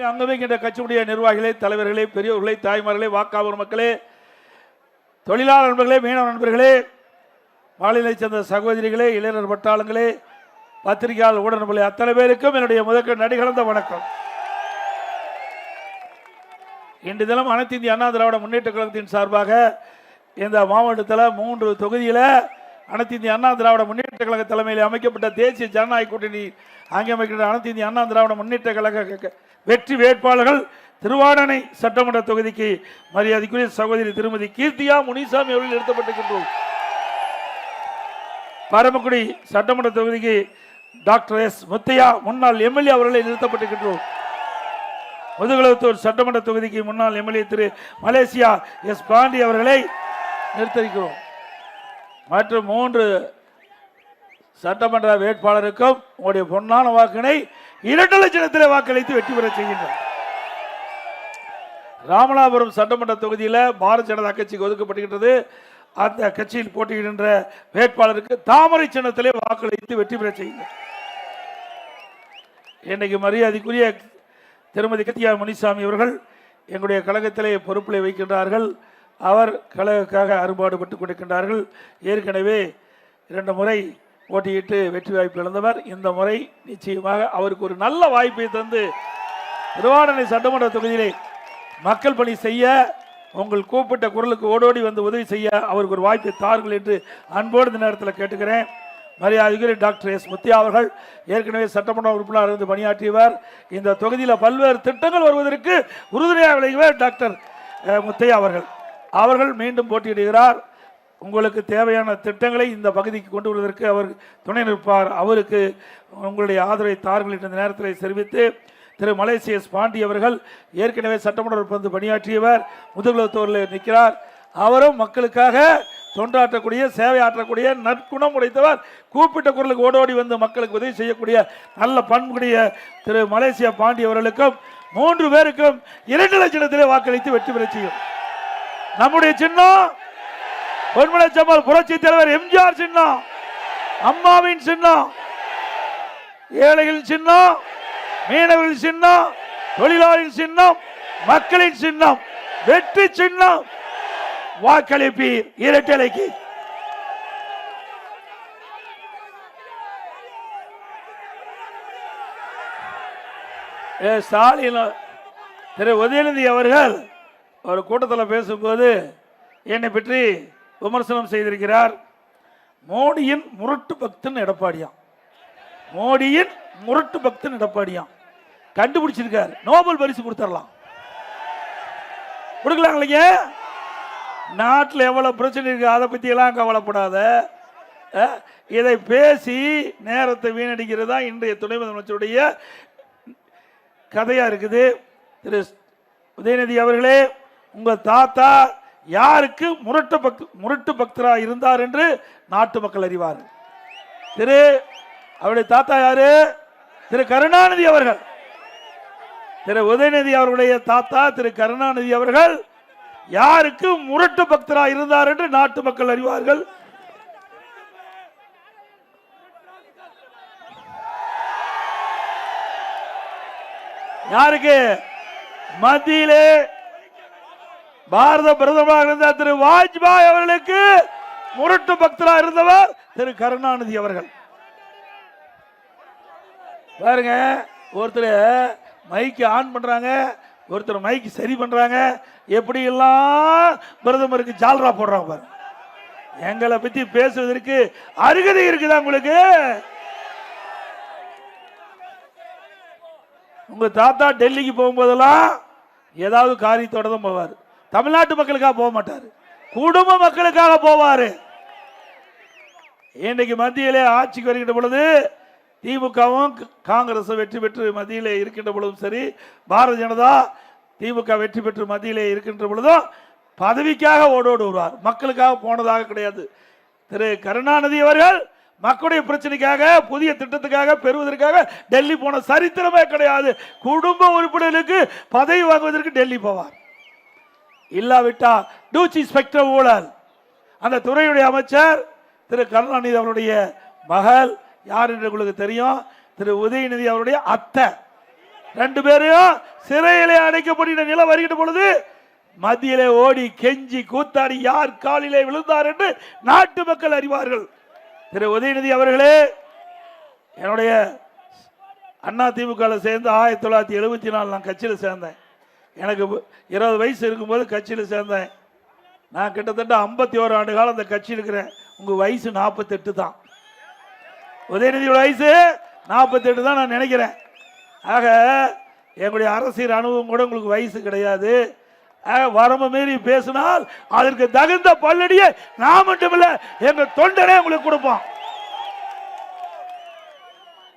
அங்கமைக்கின்ற கட்சியுடைய நிர்வாகிகளே, தலைவர்களே, பெரியவர்களே, தாய்மார்களே, வாக்காளர் மக்களே, தொழிலாளர் நண்பர்களே, மீனவ நண்பர்களே, மாநிலத்தைச் சேர்ந்த சகோதரிகளே, இளைஞர் பட்டாளங்களே, பத்திரிகையாளர் ஊடக நண்பர்களே, அத்தனை பேருக்கும் என்னுடைய முதற்க நடிகலந்த வணக்கம். இன்று தினம் அனைத்து இந்திய அண்ணா திராவிட முன்னேற்ற கழகத்தின் சார்பாக இந்த மாவட்டத்தில் 3 தொகுதியில் அனைத்து இந்திய அண்ணா திராவிட முன்னேற்ற கழக தலைமையில் அமைக்கப்பட்ட தேசிய ஜனநாயக கூட்டணி அமைக்கின்ற அனைத்து இந்திய அண்ணா திராவிட முன்னேற்ற கழக வெற்றி வேட்பாளர்கள் திருவாடனை சட்டமன்ற தொகுதிக்கு மரியாதைக்குரிய சகோதரி திருமதி கீர்த்தியா முனிசாமி அவர்கள் நிறுத்தப்பட்டிருக்கின்றோம். பரமக்குடி சட்டமன்ற தொகுதிக்கு டாக்டர் எஸ் முத்தையா முன்னாள் எம்எல்ஏ அவர்களை நிறுத்தப்பட்டிருக்கின்றோம். முதுகுளத்தூர் சட்டமன்ற தொகுதிக்கு முன்னாள் எம்எல்ஏ திரு மலேசியா எஸ் பாண்டி அவர்களை நிறுத்திருக்கிறோம். மற்றும் 3 சட்டமன்ற வேட்பாளருக்கும் உங்களுடைய பொன்னான வாக்கினை 2 லட்சத்தில் வாக்களித்து வெற்றி பெற செய்கின்றனர். ராமநாதபுரம் சட்டமன்ற தொகுதியில் பாரதிய ஜனதா கட்சிக்கு ஒதுக்கப்பட்டிருக்கிறது. அந்த கட்சியில் போட்டியிடுகின்ற வேட்பாளருக்கு தாமரை சின்னத்திலே வாக்களித்து வெற்றி பெற செய்கின்றனர். இன்னைக்கு மரியாதைக்குரிய திருமதி கீர்த்தியா முனிசாமி அவர்கள் எங்களுடைய கழகத்திலே பொறுப்பில் வைக்கின்றார்கள். அவர் கழகக்காக அறுபாடுபட்டு கொடுக்கின்றார்கள். ஏற்கனவே 2 முறை போட்டியிட்டு வெற்றி வாய்ப்பு இழந்தவர். இந்த முறை நிச்சயமாக அவருக்கு ஒரு நல்ல வாய்ப்பை தந்து திருவாடனை சட்டமன்ற தொகுதியிலே மக்கள் பணி செய்ய, உங்கள் கூப்பிட்ட குரலுக்கு ஓடோடி வந்து உதவி செய்ய அவருக்கு ஒரு வாய்ப்பை தாருங்கள் என்று அன்போடு இந்த நேரத்தில் கேட்டுக்கிறேன். மரியாதைக்குரிய டாக்டர் எஸ் முத்தையா அவர்கள் ஏற்கனவே சட்டமன்ற உறுப்பினர் இருந்து பணியாற்றியவர். இந்த தொகுதியில் பல்வேறு திட்டங்கள் வருவதற்கு உறுதுணையாக விளங்கியவர் டாக்டர் முத்தையா அவர்கள் மீண்டும் போட்டியிடுகிறார். உங்களுக்கு தேவையான திட்டங்களை இந்த பகுதிக்கு கொண்டு வருவதற்கு அவர் துணை நிற்பார். அவருக்கு உங்களுடைய ஆதரவை தாருங்கள் என்ற நேரத்தில் தெரிவித்து, திரு மலேசியா எஸ் பாண்டி அவர்கள் ஏற்கனவே சட்டமன்ற உறுப்பினர் பணியாற்றியவர், முதுகுளத்தூரில் நிற்கிறார். அவரும் மக்களுக்காக தொண்டாற்றக்கூடிய, சேவை ஆற்றக்கூடிய நற்குணம் உடைத்தவர். கூப்பிட்ட குரலுக்கு ஓடோடி வந்து மக்களுக்கு உதவி செய்யக்கூடிய நல்ல பண்புடைய திரு மலேசியா பாண்டி அவர்களுக்கும் 3 பேருக்கும் 2 லட்சத்திலே வாக்களித்து வெற்றி பெற செய்யும். நம்முடைய சின்னம் பொன்மனச்சம்மல் புரட்சி தலைவர் எம்ஜிஆர் சின்னம், அம்மாவின் சின்னம், ஏழைகளின் சின்னம், மீனவர்களின் சின்னம், தொழிலாளர்களின் சின்னம், மக்களின் சின்னம், வெற்றி சின்னம். வாக்களிப்பீர் இரட்டலைக்கு. ஸ்டாலின் திரு உதயநிதி அவர்கள் ஒரு கூட்டத்தில் பேசும்போது என்னை பற்றி விமர்சனம் செய்திருக்கிறார். மோடியின் முரட்டு பக்தன் எடப்பாடியாம், மோடியின் முரட்டு பக்தன் எடப்பாடியாம் கண்டுபிடிச்சிருக்கார். நோபல் பரிசு கொடுத்துடலாம், கொடுக்கலாம் இல்லைங்க. நாட்டில் எவ்வளவு பிரச்சனை இருக்கு, அதை பத்தி எல்லாம் கவலைப்படாத. இதை பேசி நேரத்தை வீணடிக்கிறது தான் இன்றைய துணை முதலமைச்சருடைய கதையா இருக்குது. திரு உதயநிதி அவர்களே, உங்க தாத்தா யாருக்கு முரட்டு பக்தரா இருந்தார் என்று நாட்டு மக்கள் அறிவார். அவருடைய தாத்தா யாரு? திரு கருணாநிதி அவர்கள். திரு உதயநிதி அவர்களுடைய தாத்தா திரு கருணாநிதி அவர்கள் யாருக்கு முரட்டு பக்தரா இருந்தார் என்று நாட்டு மக்கள் அறிவார்கள். யாருக்கு? மத்தியிலே பாரத பிரதமராக இருந்த திரு வாஜ்பாய் அவர்களுக்கு முரட்டு பக்தரா இருந்தவர் திரு கருணாநிதி அவர்கள். பாருங்க, ஒருத்தர் மைக்கு ஆன் பண்றாங்க, ஒருத்தர் மைக்கு சரி பண்றாங்க, எப்படி எல்லாம் பிரதமருக்கு ஜால்ரா போடுறாங்க பாருங்க. எங்களை பத்தி பேசுவதற்கு அருகதை இருக்குதா உங்களுக்கு? உங்க தாத்தா டெல்லிக்கு போகும்போதெல்லாம் ஏதாவது காரியத்தோட தான் போவார். தமிழ்நாட்டு மக்களுக்காக போக மாட்டார், குடும்ப மக்களுக்காக போவாரு. இன்றைக்கு மத்தியிலே ஆட்சிக்கு வருகின்ற பொழுது திமுகவும் காங்கிரஸும் வெற்றி பெற்று மத்தியிலே இருக்கின்ற பொழுதும் சரி, பாரதிய ஜனதா திமுக வெற்றி பெற்று மத்தியிலே இருக்கின்ற பொழுதும் பதவிக்காக ஓடோடு வருவார், மக்களுக்காக போனதாக கிடையாது. திரு கருணாநிதி அவர்கள் மக்களுடைய பிரச்சனைக்காக, புதிய திட்டத்துக்காக பெறுவதற்காக டெல்லி போன சரித்திரமே கிடையாது. குடும்ப உறுப்பினர்களுக்கு பதவி வாங்குவதற்கு டெல்லி போவார். இல்லாவிட்டா டூச்சி ஸ்பெக்ட்ரம் ஊழல், அந்த துறையுடைய அமைச்சர் திரு கருணாநிதி அவருடைய மகள் யார் என்று உங்களுக்கு தெரியும், திரு உதயநிதி அவருடைய அத்தை 2 பேரையும் சிறையிலே அடைக்கப்பட்ட நிலை வருகின்ற பொழுது மத்தியிலே ஓடி கெஞ்சி கூத்தாடி யார் காலிலே விழுந்தார் என்று நாட்டு மக்கள் அறிவார்கள். திரு உதயநிதி அவர்களே, என்னுடைய அண்ணா திமுக சேர்ந்து 1974 நான் கட்சியில் சேர்ந்தேன். எனக்கு 20 வயசு இருக்கும்போது கட்சியில் சேர்ந்தேன். நான் கிட்டத்தட்ட 51 ஆண்டு காலம் அந்த கட்சி இருக்கிறேன். உங்க வயசு 48 தான். உதயநிதியோட வயசு 48 தான் நான் நினைக்கிறேன். ஆக எங்களுடைய அரசியல் அனுபவம் கூட உங்களுக்கு வயசு கிடையாது. வரம்பு மீறி பேசினால் அதற்கு தகுந்த பல்லடியை நான் மட்டுமில்ல எங்க தொண்டரே உங்களுக்கு கொடுப்போம்.